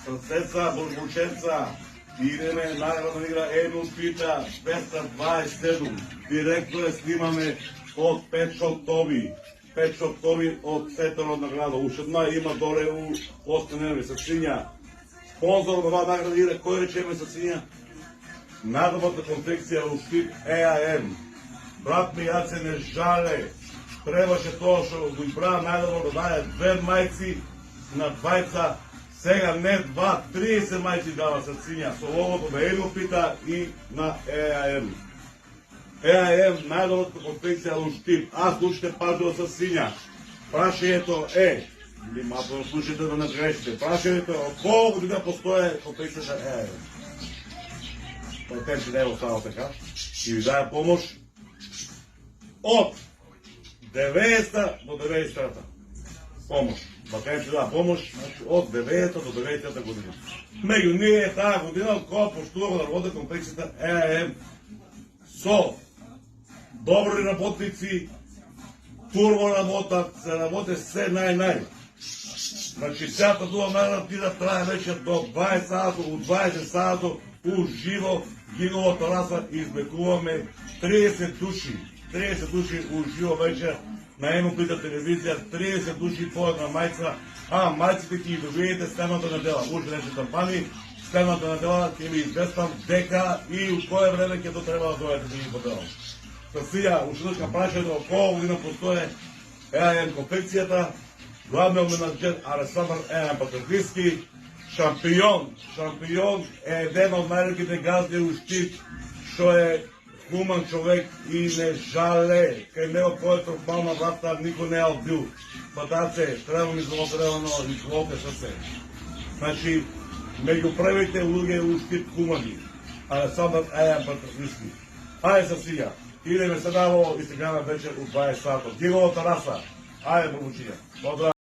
Срцеца, Бурбученца, идеме наградна игра Емил Пита, 227. Директно ја снимаме од Петшот Тоби. Петшот Тоби од Сетерот награда. Уште една има доле у остане месецинја. Спонзор на оваа наградна игра, кој рече месецинја? Надобната конфекција во штип ЕАМ. Брат ми Јаце не жале. Требаше тоа што го избраа најдобро да даде 2 мајци на двајца. Сега не 2, 30 мајци дава срцинја со логото на Емил Пита и на ЕАМ. ЕАМ најдобрата конфекција во штип. Аз слушате пажливо срцинја. Прашањето е, или мато слушате да не грешите, прашањето е од колку година постоje конфекцијата ЕАМ. Претенци не е останало така. И ви даде помош од 90-та до 93-та. Помош. Бакајте да помош, значи од 9-та до 9-та година. Меѓу ние таа година кога поштуваме да работи конфекцијата ЕАМ со добри работници, турбо работат, се работи се нај. Значи цялата дума наградна трае вече до 20 сато, у 20 сато, уживо, гиговото раса избекуваме 30 души. 30 души уживо вече на Емил Пита телевизија, 30 души по една мајца, а мајците ќе ги добиете следната недела. Уште нешто кампани, следната недела ќе ви известам дека и у кое време ќе треба да дојдете да ги поделам. Срција, уште еднаш прашањето од колку година постоje ЕАМ конфекцијата, главниот менаџер Александар ЕАМ Патриски, шампион е еден од најреките газди у штип, што е хуман човек и не жале. Кај него кој тропална врата никој не е одбил. Патаце, треба ми злотребано и злоте срце. Значи, меѓу првите луѓе у штип хумани. Александар ЕАМ Патриски. Ајде се сија. Идеме сега во Инстаграм вечер у 20 сато. Гиговата раса. Ајде, пробучиња.